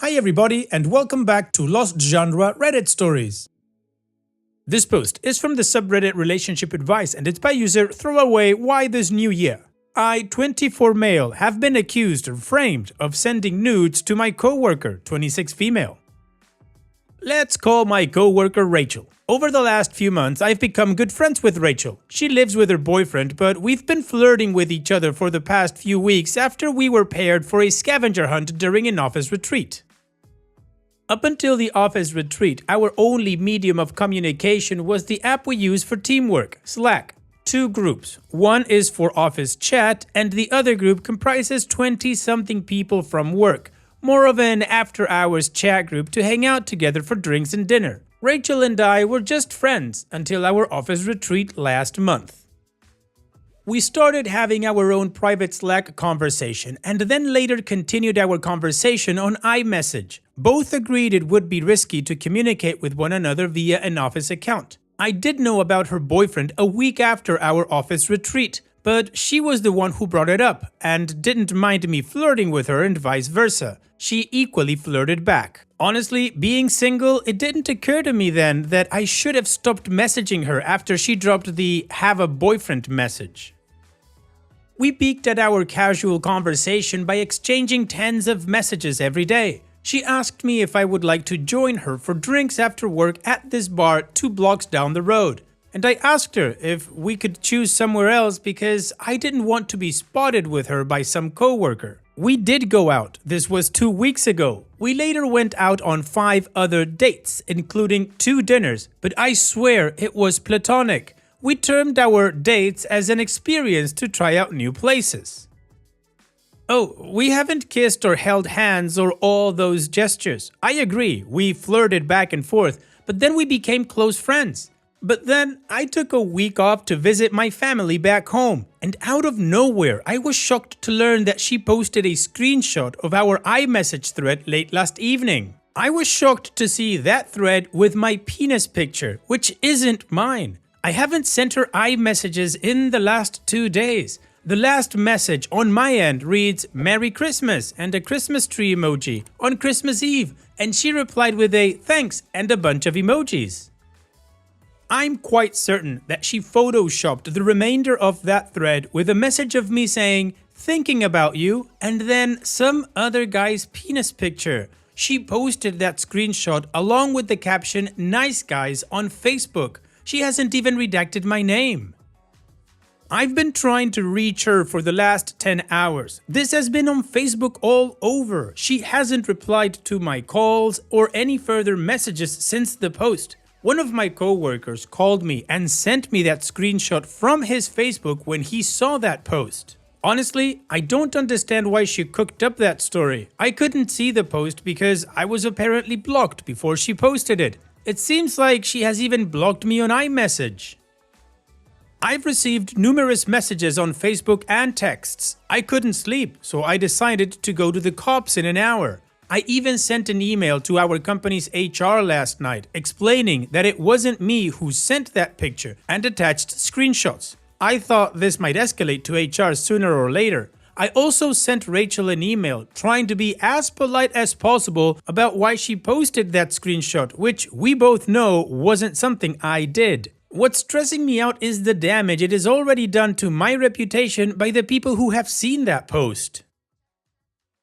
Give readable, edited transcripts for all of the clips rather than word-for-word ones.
Hi everybody and welcome back to Lost Genre Reddit Stories. This post is from the subreddit Relationship Advice and it's by user Throwaway Why This New Year. I, 24 male, have been accused or framed of sending nudes to my coworker, 26 female. Let's call my coworker Rachel. Over the last few months, I've become good friends with Rachel. She lives with her boyfriend, but we've been flirting with each other for the past few weeks after we were paired for a scavenger hunt during an office retreat. Up until the office retreat, our only medium of communication was the app we use for teamwork, Slack. Two groups. One is for office chat, and the other group comprises 20-something people from work. More of an after-hours chat group to hang out together for drinks and dinner. Rachel and I were just friends until our office retreat last month. We started having our own private Slack conversation and then later continued our conversation on iMessage. Both agreed it would be risky to communicate with one another via an office account. I did know about her boyfriend a week after our office retreat, but she was the one who brought it up and didn't mind me flirting with her and vice versa. She equally flirted back. Honestly, being single, it didn't occur to me then that I should have stopped messaging her after she dropped the "have a boyfriend" message. We peaked at our casual conversation by exchanging tens of messages every day. She asked me if I would like to join her for drinks after work at this bar 2 blocks down the road. And I asked her if we could choose somewhere else because I didn't want to be spotted with her by some coworker. We did go out. This was 2 weeks ago. We later went out on 5 other dates, including 2 dinners, but I swear it was platonic. We termed our dates as an experience to try out new places. Oh, we haven't kissed or held hands or all those gestures. I agree, we flirted back and forth, but then we became close friends. But then I took a week off to visit my family back home, and out of nowhere I was shocked to learn that she posted a screenshot of our iMessage thread late last evening. I was shocked to see that thread with my penis picture, which isn't mine. I haven't sent her iMessages in the last 2 days. The last message on my end reads "Merry Christmas" and a Christmas tree emoji on Christmas Eve, and she replied with a "thanks" and a bunch of emojis. I'm quite certain that she photoshopped the remainder of that thread with a message of me saying, "thinking about you," and then some other guy's penis picture. She posted that screenshot along with the caption "nice guys" on Facebook. She hasn't even redacted my name. I've been trying to reach her for the last 10 hours. This has been on Facebook all over. She hasn't replied to my calls or any further messages since the post. One of my coworkers called me and sent me that screenshot from his Facebook when he saw that post. Honestly, I don't understand why she cooked up that story. I couldn't see the post because I was apparently blocked before she posted it. It seems like she has even blocked me on iMessage. I've received numerous messages on Facebook and texts. I couldn't sleep, so I decided to go to the cops in an hour. I even sent an email to our company's HR last night explaining that it wasn't me who sent that picture and attached screenshots. I thought this might escalate to HR sooner or later. I also sent Rachel an email trying to be as polite as possible about why she posted that screenshot, which we both know wasn't something I did. What's stressing me out is the damage it has already done to my reputation by the people who have seen that post.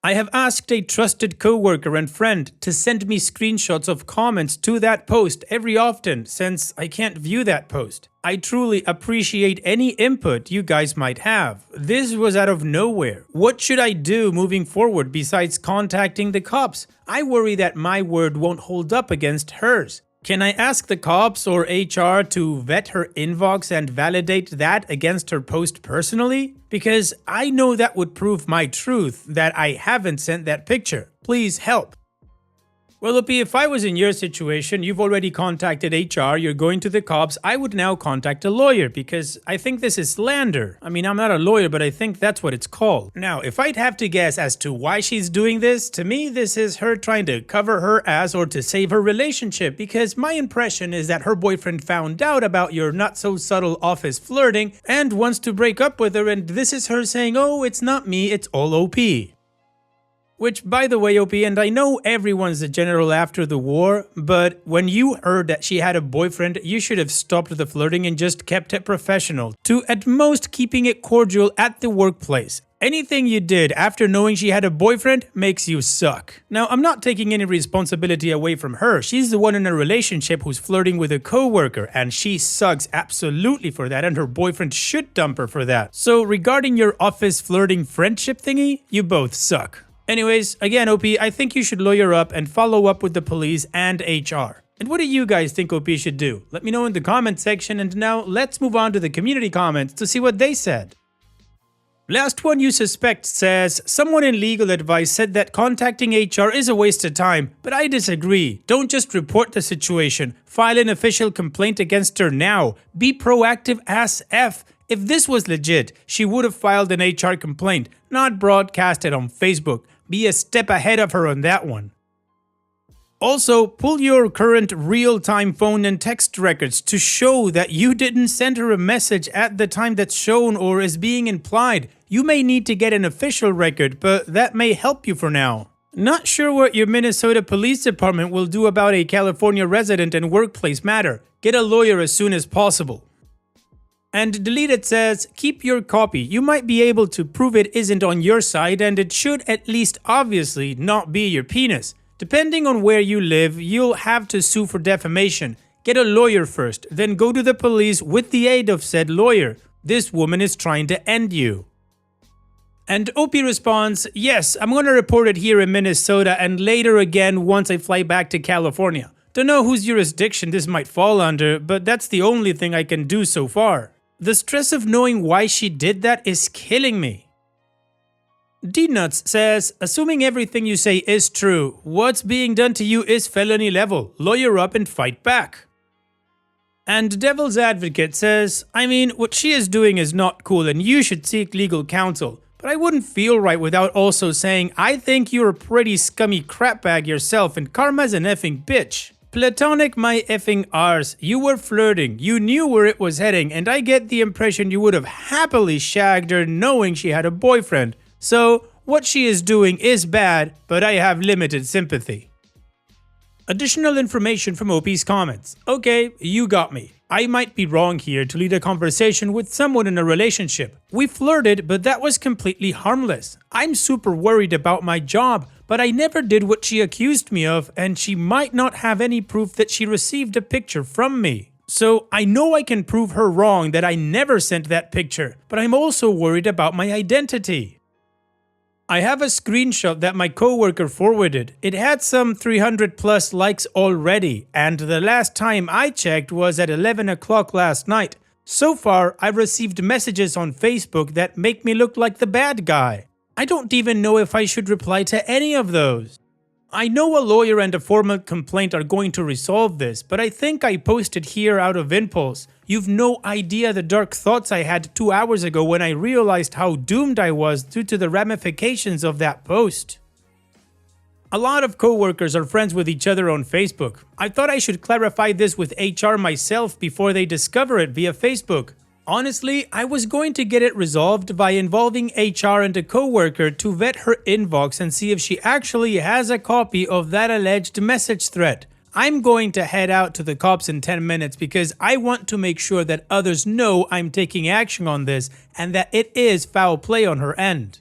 I have asked a trusted coworker and friend to send me screenshots of comments to that post every often since I can't view that post. I truly appreciate any input you guys might have. This was out of nowhere. What should I do moving forward besides contacting the cops? I worry that my word won't hold up against hers. Can I ask the cops or HR to vet her inbox and validate that against her post personally? Because I know that would prove my truth that I haven't sent that picture. Please help. Well, Opie, if I was in your situation, you've already contacted HR, you're going to the cops, I would now contact a lawyer because I think this is slander. I mean, I'm not a lawyer, but I think that's what it's called. Now, if I'd have to guess as to why she's doing this, to me, this is her trying to cover her ass or to save her relationship because my impression is that her boyfriend found out about your not-so-subtle office flirting and wants to break up with her, and this is her saying, "Oh, it's not me, it's all OP." Which, by the way, OP, and I know everyone's a general after the war, but when you heard that she had a boyfriend, you should have stopped the flirting and just kept it professional, to at most keeping it cordial at the workplace. Anything you did after knowing she had a boyfriend makes you suck. Now, I'm not taking any responsibility away from her. She's the one in a relationship who's flirting with a coworker, and she sucks absolutely for that, and her boyfriend should dump her for that. So regarding your office flirting friendship thingy, you both suck. Anyways, again, OP, I think you should lawyer up and follow up with the police and HR. And what do you guys think OP should do? Let me know in the comment section, and now let's move on to the community comments to see what they said. Last one you suspect says, someone in legal advice said that contacting HR is a waste of time, but I disagree. Don't just report the situation. File an official complaint against her now. Be proactive as F. If this was legit, she would have filed an HR complaint, not broadcast it on Facebook. Be a step ahead of her on that one. Also, pull your current real-time phone and text records to show that you didn't send her a message at the time that's shown or is being implied. You may need to get an official record, but that may help you for now. Not sure what your Minnesota Police Department will do about a California resident and workplace matter. Get a lawyer as soon as possible. And Deleted says, keep your copy. You might be able to prove it isn't on your side, and it should at least obviously not be your penis. Depending on where you live, you'll have to sue for defamation. Get a lawyer first, then go to the police with the aid of said lawyer. This woman is trying to end you. And OP responds, yes, I'm gonna report it here in Minnesota and later again once I fly back to California. Don't know whose jurisdiction this might fall under, but that's the only thing I can do so far. The stress of knowing why she did that is killing me. D-Nuts says, assuming everything you say is true, what's being done to you is felony level. Lawyer up and fight back. And Devil's Advocate says, I mean, what she is doing is not cool and you should seek legal counsel. But I wouldn't feel right without also saying, I think you're a pretty scummy crapbag yourself and karma's an effing bitch. Platonic my effing arse, you were flirting, you knew where it was heading, and I get the impression you would have happily shagged her knowing she had a boyfriend. So, what she is doing is bad, but I have limited sympathy. Additional information from OP's comments. Okay, you got me. I might be wrong here to lead a conversation with someone in a relationship. We flirted, but that was completely harmless. I'm super worried about my job, but I never did what she accused me of, and she might not have any proof that she received a picture from me. So I know I can prove her wrong that I never sent that picture, but I'm also worried about my identity. I have a screenshot that my coworker forwarded. It had some 300 plus likes already, and the last time I checked was at 11 o'clock last night. So far, I've received messages on Facebook that make me look like the bad guy. I don't even know if I should reply to any of those. I know a lawyer and a formal complaint are going to resolve this, but I think I posted here out of impulse. You've no idea the dark thoughts I had 2 hours ago when I realized how doomed I was due to the ramifications of that post. A lot of coworkers are friends with each other on Facebook. I thought I should clarify this with HR myself before they discover it via Facebook. Honestly, I was going to get it resolved by involving HR and a coworker to vet her inbox and see if she actually has a copy of that alleged message thread. I'm going to head out to the cops in 10 minutes because I want to make sure that others know I'm taking action on this and that it is foul play on her end.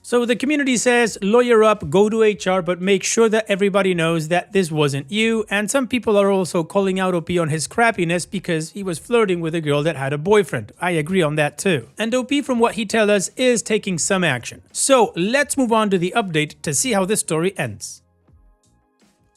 So the community says, lawyer up, go to HR, but make sure that everybody knows that this wasn't you. And some people are also calling out OP on his crappiness because he was flirting with a girl that had a boyfriend. I agree on that too. And OP, from what he tells us, is taking some action. So let's move on to the update to see how this story ends.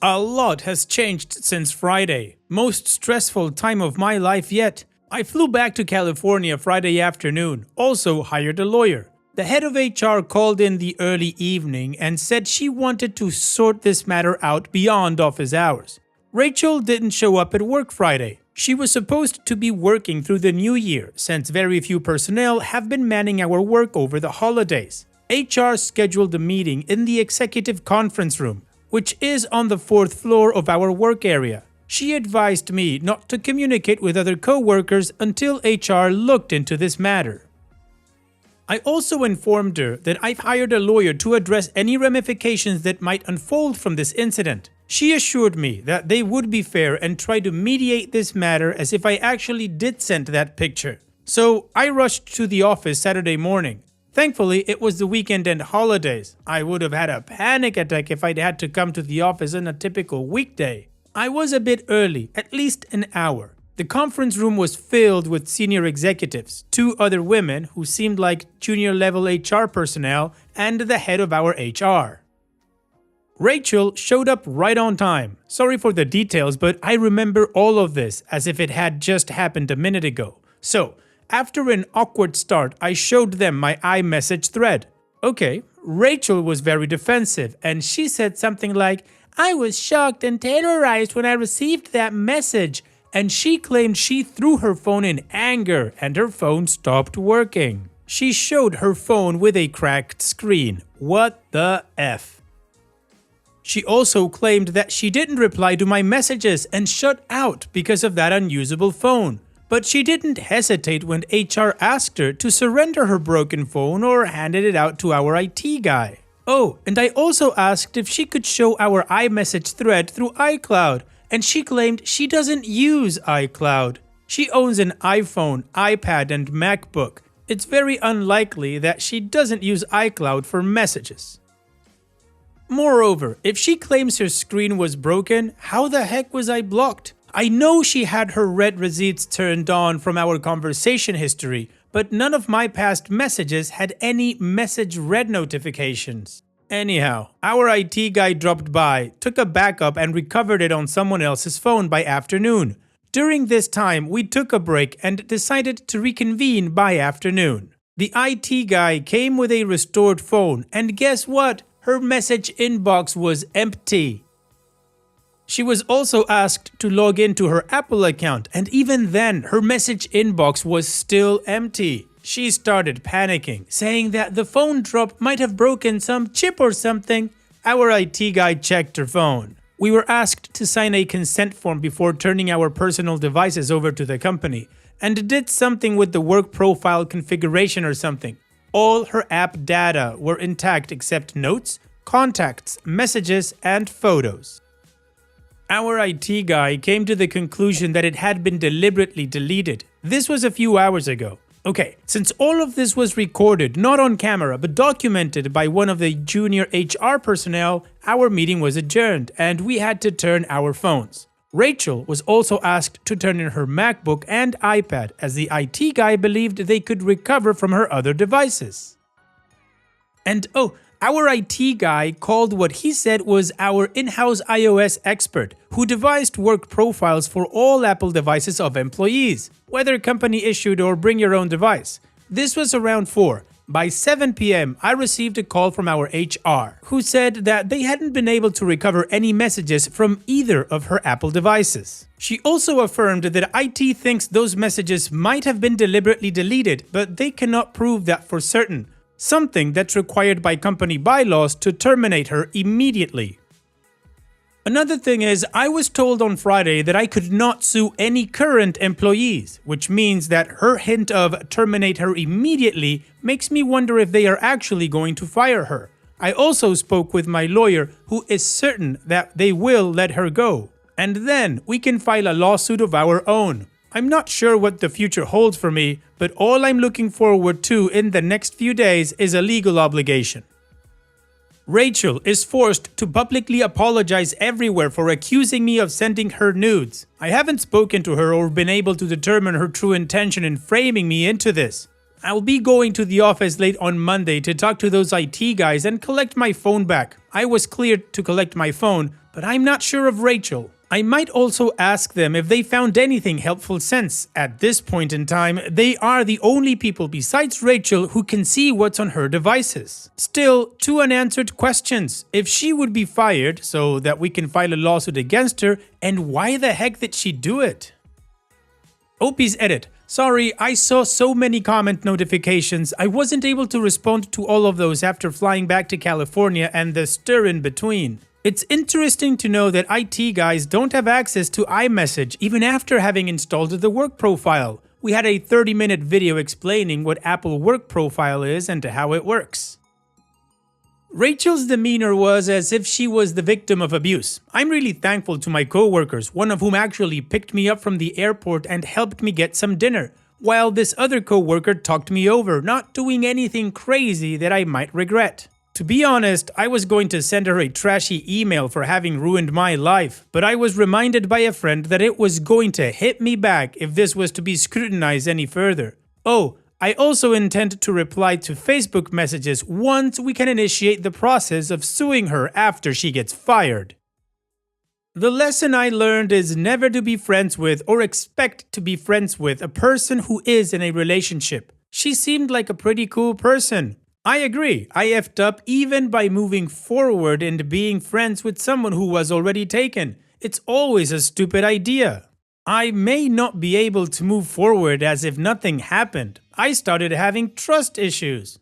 A lot has changed since Friday. Most stressful time of my life yet. I flew back to California Friday afternoon, also hired a lawyer. The head of HR called in the early evening and said she wanted to sort this matter out beyond office hours. Rachel didn't show up at work Friday. She was supposed to be working through the new year since very few personnel have been manning our work over the holidays. HR scheduled a meeting in the executive conference room, which is on the 4th floor of our work area. She advised me not to communicate with other coworkers until HR looked into this matter. I also informed her that I've hired a lawyer to address any ramifications that might unfold from this incident. She assured me that they would be fair and try to mediate this matter as if I actually did send that picture. So I rushed to the office Saturday morning. Thankfully, it was the weekend and holidays. I would have had a panic attack if I'd had to come to the office on a typical weekday. I was a bit early, at least an hour. The conference room was filled with senior executives, 2 other women who seemed like junior level HR personnel, and the head of our HR. Rachel showed up right on time. Sorry for the details, but I remember all of this as if it had just happened a minute ago. So, after an awkward start, I showed them my iMessage thread. Okay, Rachel was very defensive, and she said something like, "I was shocked and terrorized when I received that message." And she claimed she threw her phone in anger and her phone stopped working. She showed her phone with a cracked screen. What the F? She also claimed that she didn't reply to my messages and shut out because of that unusable phone. But she didn't hesitate when HR asked her to surrender her broken phone or handed it out to our IT guy. Oh, and I also asked if she could show our iMessage thread through iCloud. And she claimed she doesn't use iCloud. She owns an iPhone, iPad, and MacBook. It's very unlikely that she doesn't use iCloud for messages. Moreover, if she claims her screen was broken, how the heck was I blocked? I know she had her read receipts turned on from our conversation history, but none of my past messages had any message read notifications. Anyhow, our IT guy dropped by, took a backup and recovered it on someone else's phone by afternoon. During this time, we took a break and decided to reconvene by afternoon. The IT guy came with a restored phone, and guess what? Her message inbox was empty. She was also asked to log into her Apple account, and even then, her message inbox was still empty. She started panicking, saying that the phone drop might have broken some chip or something. Our IT guy checked her phone. We were asked to sign a consent form before turning our personal devices over to the company, and did something with the work profile configuration or something. All her app data were intact except notes, contacts, messages, and photos. Our IT guy came to the conclusion that it had been deliberately deleted. This was a few hours ago. Okay, since all of this was recorded, not on camera, but documented by one of the junior HR personnel, our meeting was adjourned and we had to turn our phones. Rachel was also asked to turn in her MacBook and iPad as the IT guy believed they could recover from her other devices. And our IT guy called what he said was our in-house iOS expert who devised work profiles for all Apple devices of employees, whether company issued or bring your own device. This was around 4. By 7 p.m., I received a call from our HR, who said that they hadn't been able to recover any messages from either of her Apple devices. She also affirmed that IT thinks those messages might have been deliberately deleted, but they cannot prove that for certain. Something that's required by company bylaws to terminate her immediately. Another thing is, I was told on Friday that I could not sue any current employees, which means that her hint of terminate her immediately makes me wonder if they are actually going to fire her. I also spoke with my lawyer, who is certain that they will let her go. And then we can file a lawsuit of our own. I'm not sure what the future holds for me, but all I'm looking forward to in the next few days is a legal obligation. Rachel is forced to publicly apologize everywhere for accusing me of sending her nudes. I haven't spoken to her or been able to determine her true intention in framing me into this. I'll be going to the office late on Monday to talk to those IT guys and collect my phone back. I was cleared to collect my phone, but I'm not sure of Rachel. I might also ask them if they found anything helpful since, at this point in time, they are the only people besides Rachel who can see what's on her devices. Still, 2 unanswered questions. If she would be fired so that we can file a lawsuit against her, and why the heck did she do it? Opie's edit. Sorry, I saw so many comment notifications, I wasn't able to respond to all of those after flying back to California and the stir in between. It's interesting to know that IT guys don't have access to iMessage even after having installed the work profile. We had a 30-minute video explaining what Apple Work Profile is and how it works. Rachel's demeanor was as if she was the victim of abuse. I'm really thankful to my coworkers, one of whom actually picked me up from the airport and helped me get some dinner, while this other coworker talked me over, not doing anything crazy that I might regret. To be honest, I was going to send her a trashy email for having ruined my life, but I was reminded by a friend that it was going to hit me back if this was to be scrutinized any further. Oh, I also intend to reply to Facebook messages once we can initiate the process of suing her after she gets fired. The lesson I learned is never to be friends with or expect to be friends with a person who is in a relationship. She seemed like a pretty cool person. I agree, I effed up even by moving forward and being friends with someone who was already taken. It's always a stupid idea. I may not be able to move forward as if nothing happened. I started having trust issues.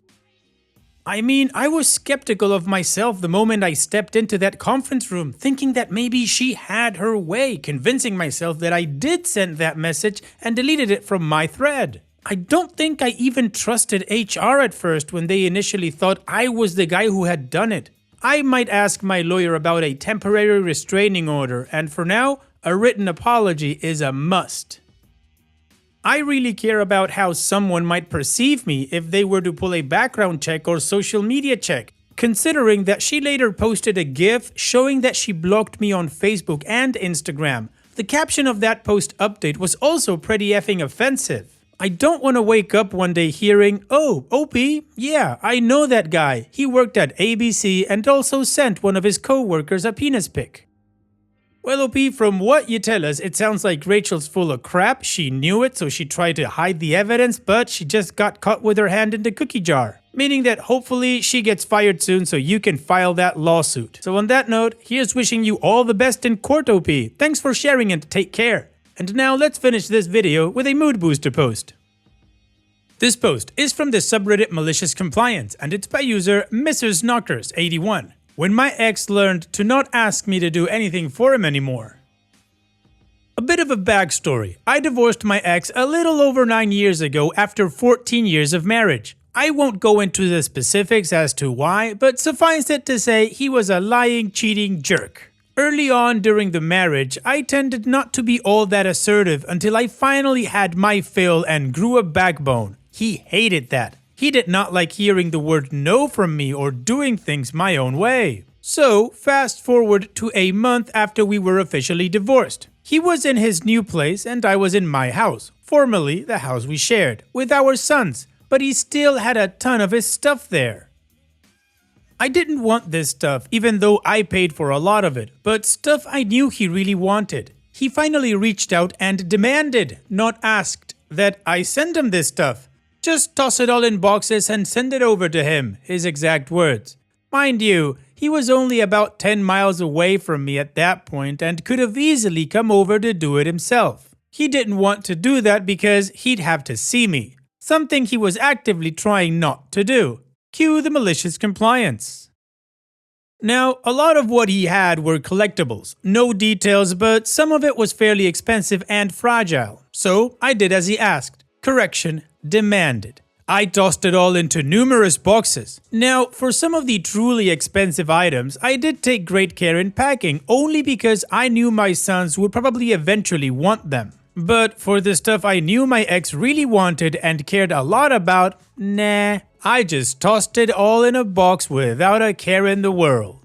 I mean, I was skeptical of myself the moment I stepped into that conference room, thinking that maybe she had her way, convincing myself that I did send that message and deleted it from my thread. I don't think I even trusted HR at first when they initially thought I was the guy who had done it. I might ask my lawyer about a temporary restraining order, and for now, a written apology is a must. I really care about how someone might perceive me if they were to pull a background check or social media check, considering that she later posted a GIF showing that she blocked me on Facebook and Instagram. The caption of that post update was also pretty effing offensive. I don't want to wake up one day hearing, "Oh, OP, yeah, I know that guy. He worked at ABC and also sent one of his co-workers a penis pic." Well, OP, from what you tell us, it sounds like Rachel's full of crap. She knew it, so she tried to hide the evidence, but she just got caught with her hand in the cookie jar. Meaning that hopefully she gets fired soon so you can file that lawsuit. So on that note, here's wishing you all the best in court, OP. Thanks for sharing and take care. And now let's finish this video with a mood booster post. This post is from the subreddit Malicious Compliance, and it's by user Mrs. Knockers81. When my ex learned to not ask me to do anything for him anymore. A bit of a backstory. I divorced my ex a little over 9 years ago after 14 years of marriage. I won't go into the specifics as to why, but suffice it to say he was a lying, cheating jerk. Early on during the marriage, I tended not to be all that assertive until I finally had my fill and grew a backbone. He hated that. He did not like hearing the word no from me or doing things my own way. So, fast forward to a month after we were officially divorced. He was in his new place and I was in my house, formerly the house we shared, with our sons, but he still had a ton of his stuff there. I didn't want this stuff, even though I paid for a lot of it, but stuff I knew he really wanted. He finally reached out and demanded, not asked, that I send him this stuff. Just toss it all in boxes and send it over to him, his exact words. Mind you, he was only about 10 miles away from me at that point and could have easily come over to do it himself. He didn't want to do that because he'd have to see me, something he was actively trying not to do. Cue the malicious compliance. Now, a lot of what he had were collectibles. No details, but some of it was fairly expensive and fragile. So I did as he asked. Correction, demanded. I tossed it all into numerous boxes. Now, for some of the truly expensive items, I did take great care in packing only because I knew my sons would probably eventually want them. But for the stuff I knew my ex really wanted and cared a lot about, nah, I just tossed it all in a box without a care in the world.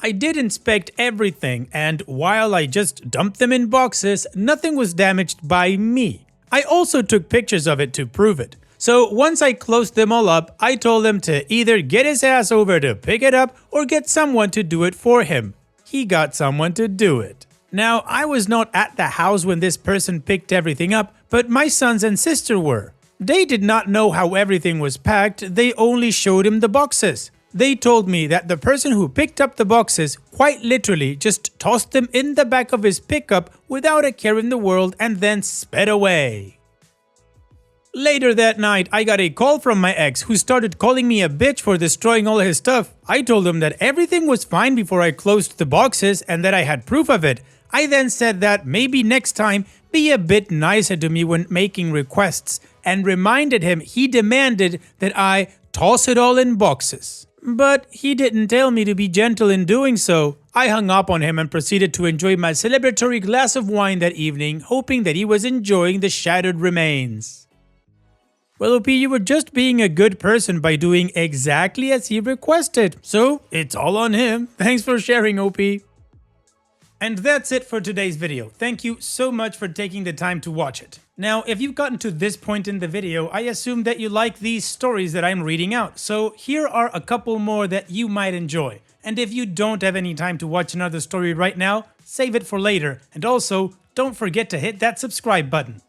I did inspect everything, and while I just dumped them in boxes, nothing was damaged by me. I also took pictures of it to prove it. So once I closed them all up, I told him to either get his ass over to pick it up or get someone to do it for him. He got someone to do it. Now, I was not at the house when this person picked everything up, but my sons and sister were. They did not know how everything was packed, they only showed him the boxes. They told me that the person who picked up the boxes quite literally just tossed them in the back of his pickup without a care in the world and then sped away. Later that night, I got a call from my ex who started calling me a bitch for destroying all his stuff. I told him that everything was fine before I closed the boxes and that I had proof of it. I then said that maybe next time be a bit nicer to me when making requests and reminded him he demanded that I toss it all in boxes. But he didn't tell me to be gentle in doing so. I hung up on him and proceeded to enjoy my celebratory glass of wine that evening, hoping that he was enjoying the shattered remains. Well, OP, you were just being a good person by doing exactly as he requested, so it's all on him. Thanks for sharing, OP. And that's it for today's video. Thank you so much for taking the time to watch it. Now, if you've gotten to this point in the video, I assume that you like these stories that I'm reading out, so here are a couple more that you might enjoy. And if you don't have any time to watch another story right now, save it for later, and also, don't forget to hit that subscribe button.